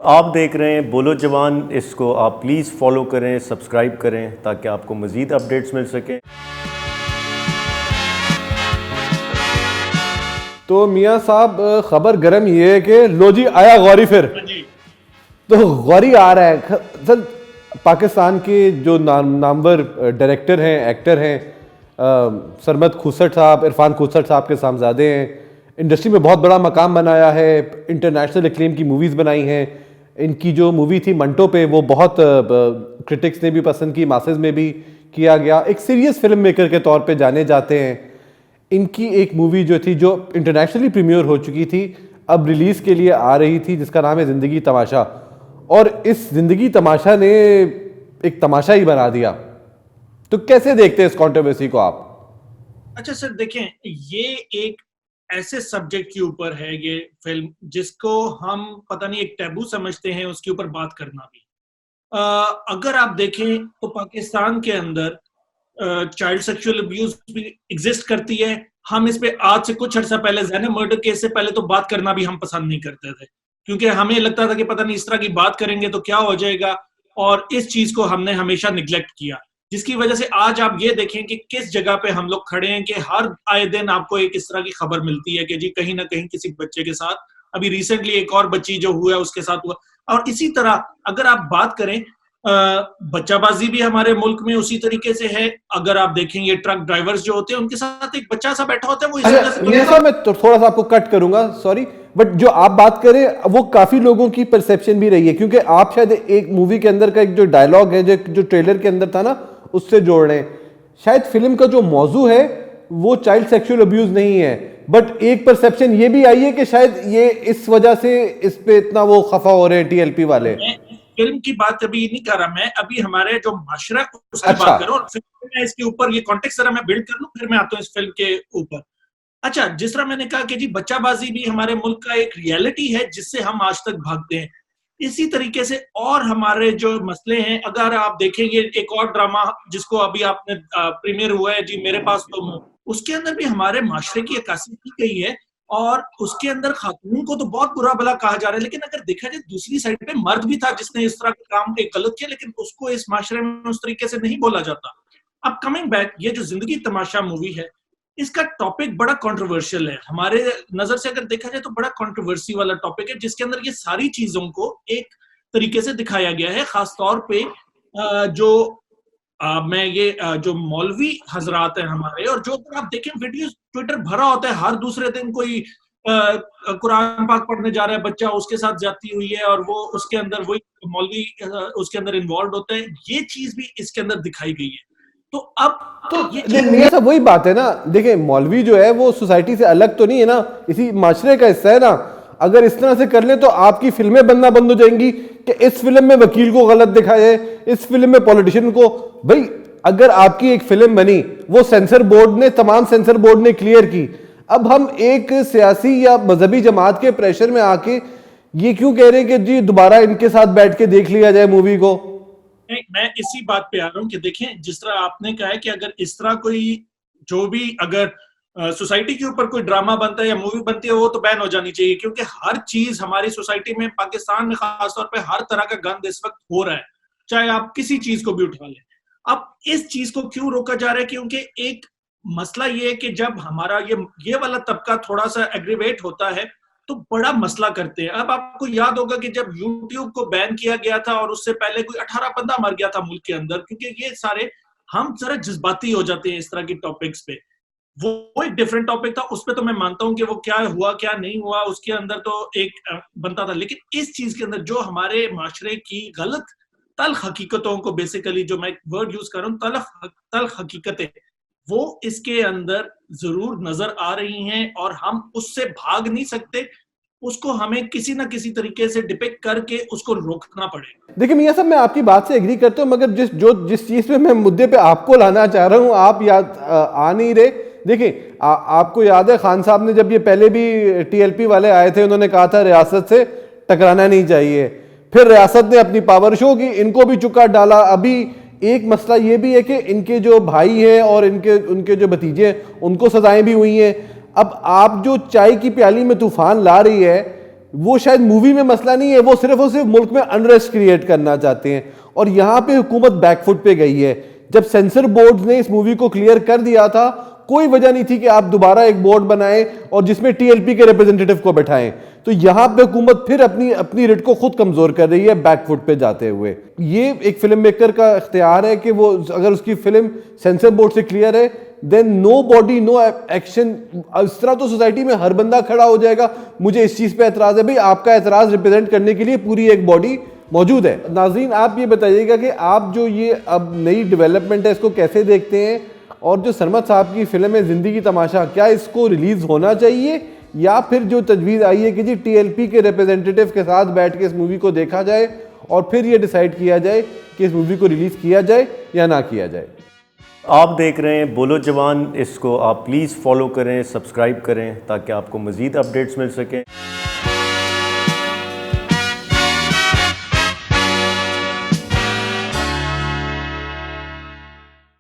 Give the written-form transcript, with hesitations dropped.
आप देख रहे हैं बोलो जवान। इसको आप प्लीज़ फॉलो करें, सब्सक्राइब करें ताकि आपको मज़ीद अपडेट्स मिल सकें। तो मियाँ साहब, खबर गर्म ये है कि लो जी आया गौरी फिर। तो गौरी आ रहा है सर। पाकिस्तान के जो नामवर डायरेक्टर हैं, एक्टर हैं, सरमद खुसट साहब, इरफान खुसट साहब के सामज़ादे हैं। इंडस्ट्री में बहुत बड़ा मकाम बनाया है, इंटरनेशनल एक्लेम की मूवीज़ बनाई हैं। इनकी जो मूवी थी मंटो पे, वो बहुत क्रिटिक्स ने भी पसंद की, मासेस में भी किया गया। एक सीरियस फिल्म मेकर के तौर पे जाने जाते हैं। इनकी एक मूवी जो थी, जो इंटरनेशनली प्रीमियर हो चुकी थी, अब रिलीज़ के लिए आ रही थी, जिसका नाम है ज़िंदगी तमाशा। और इस ज़िंदगी तमाशा ने एक तमाशा ही बना दिया। तो कैसे देखते हैं इस कंट्रोवर्सी को आप? अच्छा सर, देखें, ये एक ऐसे सब्जेक्ट के ऊपर है ये फिल्म जिसको हम पता नहीं एक टैबू समझते हैं, उसके ऊपर बात करना भी। अगर आप देखें तो पाकिस्तान के अंदर चाइल्ड सेक्सुअल अब्यूज भी एग्जिस्ट करती है। हम इस पे आज से कुछ अर्सा पहले ज़ैनब मर्डर केस से पहले तो बात करना भी हम पसंद नहीं करते थे, क्योंकि हमें लगता था कि पता नहीं इस तरह की बात करेंगे तो क्या हो जाएगा, और इस चीज को हमने हमेशा निग्लेक्ट किया, जिसकी वजह से आज आप ये देखें कि किस जगह पे हम लोग खड़े हैं कि हर आए दिन आपको एक इस तरह की खबर मिलती है कि जी कहीं ना कहीं किसी बच्चे के साथ, अभी रिसेंटली एक और बच्ची जो हुआ है उसके साथ हुआ। और इसी तरह अगर आप बात करें, बच्चाबाजी भी हमारे मुल्क में उसी तरीके से है। अगर आप देखेंगे ट्रक ड्राइवर्स जो होते हैं उनके साथ एक बच्चा सा बैठा होता है, वो इस वजह से ये सब मैं तो थोड़ा सा आपको कट करूंगा, सॉरी, बट जो आप बात करें वो काफी लोगों की परसेप्शन भी रही है, क्योंकि आप शायद एक मूवी के अंदर का एक जो डायलॉग है, जो ट्रेलर के अंदर था ना, उससे जोड़ रहे हैं। शायद फिल्म का जो मौजू है वो चाइल्ड सेक्सुअल अब्यूज नहीं है, बट एक परसेप्शन ये भी आई है कि शायद ये इस वजह से इस पे इतना वो खफा हो रहे हैं टीएलपी वाले। फिल्म की बात अभी नहीं कर रहा मैं, अभी हमारे जो माशरा है उसकी बात करूं, और फिर मैं इसके ऊपर ये कॉन्टेक्स्ट जरा मैं बिल्ड कर लूं, फिर मैं आता हूं इस फिल्म के ऊपर। अच्छा, जिस तरह मैंने कहा कि जी बच्चाबाजी भी हमारे मुल्क का एक रियलिटी है जिससे हम आज तक भागते हैं, इसी तरीके से और हमारे जो मसले हैं, अगर आप देखेंगे एक और ड्रामा जिसको अभी आपने प्रीमियर हुआ है जी मेरे पास तुम हो, उसके अंदर भी हमारे माशरे की अक्कासी की गई है, और उसके अंदर खातून को तो बहुत बुरा भला कहा जा रहा है, लेकिन अगर देखा जाए दूसरी साइड पे मर्द भी था जिसने इस तरह का काम एक गलत किया, लेकिन उसको इस माशरे में उस तरीके से नहीं बोला जाता। अब कमिंग बैक, ये जो जिंदगी तमाशा मूवी है, इसका टॉपिक बड़ा कंट्रोवर्शियल है हमारे नजर से। अगर देखा जाए तो बड़ा कंट्रोवर्सी वाला टॉपिक है, जिसके अंदर ये सारी चीजों को एक तरीके से दिखाया गया है। खासतौर पे जो मैं ये जो मौलवी हजरात हैं हमारे, और जो आप देखें वीडियो ट्विटर भरा होता है, हर दूसरे दिन कोई कुरान पाक पढ़ने जा रहा है बच्चा, उसके साथ जाती हुई है, और वो उसके अंदर वही मौलवी उसके अंदर इन्वॉल्व होता है। ये चीज भी इसके अंदर दिखाई गई है। तो अब तो ये सब वही बात है ना। देखिए, मौलवी जो है वो सोसाइटी से अलग तो नहीं है ना, इसी माशरे का हिस्सा है ना। अगर इस तरह से कर ले तो आपकी फिल्में बनना बंद हो जाएंगी कि इस फिल्म में वकील को गलत दिखाया है, इस फिल्म में पॉलिटिशियन को। भाई, अगर आपकी एक फिल्म बनी, वो सेंसर बोर्ड ने, तमाम सेंसर बोर्ड ने क्लियर की, अब हम एक सियासी या मजहबी जमात के प्रेशर में आके ये क्यों कह रहे हैं कि जी दोबारा इनके साथ बैठ के देख लिया जाए मूवी को? मैं इसी बात पे आ रहा हूँ कि देखें, जिस तरह आपने कहा है कि अगर इस तरह कोई जो भी अगर सोसाइटी के ऊपर कोई ड्रामा बनता है या मूवी बनती है, वो तो बैन हो जानी चाहिए, क्योंकि हर चीज हमारी सोसाइटी में, पाकिस्तान में खासतौर पे, हर तरह का गंद इस वक्त हो रहा है, चाहे आप किसी चीज को भी उठा लें। अब इस चीज को क्यों रोका जा रहा है? क्योंकि एक मसला ये है कि जब हमारा ये वाला तबका थोड़ा सा एग्रीवेट होता है तो बड़ा मसला करते हैं। अब आपको याद होगा कि जब YouTube को बैन किया गया था, और उससे पहले कोई 18 बंदा मर गया था मुल्क के अंदर, क्योंकि ये सारे हम जरा जज्बाती हो जाते हैं इस तरह की टॉपिक्स पे। वो एक डिफरेंट टॉपिक था, उस पर तो मैं मानता हूं कि वो क्या हुआ क्या नहीं हुआ उसके अंदर तो एक बनता था, लेकिन इस चीज के अंदर जो हमारे माशरे की गलत तल्ख हकीकतों को, बेसिकली जो मैं वर्ड यूज कर रहा हूँ, तल्ख हकीकतें, वो इसके अंदर जरूर नजर आ रही हैं, और हम उससे भाग नहीं सकते। उसको हमें किसी ना किसी तरीके से डिपिक्ट करके उसको रोकना पड़ेगा। देखिए मियां साहब, मैं आपकी बात से एग्री करता हूं, मगर जिस चीज पे मैं मुद्दे पे आपको लाना चाह रहा हूं, आप याद आ नहीं रहे। देखिए, आपको याद है खान साहब ने जब ये पहले भी टीएलपी वाले आए थे, उन्होंने कहा था रियासत से टकराना नहीं चाहिए। फिर रियासत ने अपनी पावर शो की, इनको भी चुका डाला। अभी एक मसला ये भी है कि इनके जो भाई हैं और उनके जो भतीजे हैं, उनको सजाएं भी हुई हैं। अब आप जो चाय की प्याली में तूफान ला रही है, वो शायद मूवी में मसला नहीं है, वो सिर्फ और सिर्फ मुल्क में अनरेस्ट क्रिएट करना चाहते हैं। और यहाँ पे हुकूमत बैकफुट पे गई है। जब सेंसर बोर्ड ने इस मूवी को क्लियर कर दिया था, कोई वजह नहीं थी कि आप दोबारा एक बोर्ड बनाएं और जिसमें टीएलपी के रिप्रेजेंटेटिव को बैठाएं। तो यहां पे हुकूमत फिर अपनी रिट को खुद कमजोर कर रही है बैकफुट पे जाते हुए। ये एक फिल्म मेकर का इख्तियार है कि वो अगर उसकी फिल्म सेंसर बोर्ड से क्लियर है, then nobody no action. इस तरह तो सोसाइटी में हर बंदा खड़ा हो जाएगा, मुझे इस चीज पे एतराज है। भाई आपका एतराज रिप्रेजेंट करने के लिए पूरी एक बॉडी मौजूद है। नाज़रीन, आप ये बताइएगा कि आप जो ये अब नई डेवलपमेंट है इसको कैसे देखते हैं, और जो सरमद साहब की फिल्म है जिंदगी तमाशा, क्या इसको रिलीज होना चाहिए, या फिर जो तजवीज़ आई है कि जी टीएलपी के रिप्रेजेंटेटिव के साथ बैठ के इस मूवी को देखा जाए और फिर ये डिसाइड किया जाए कि इस मूवी को रिलीज किया जाए या ना किया जाए। आप देख रहे हैं बोलो जवान, इसको आप प्लीज़ फॉलो करें, सब्सक्राइब करें ताकि आपको मज़ीद अपडेट्स मिल सकें।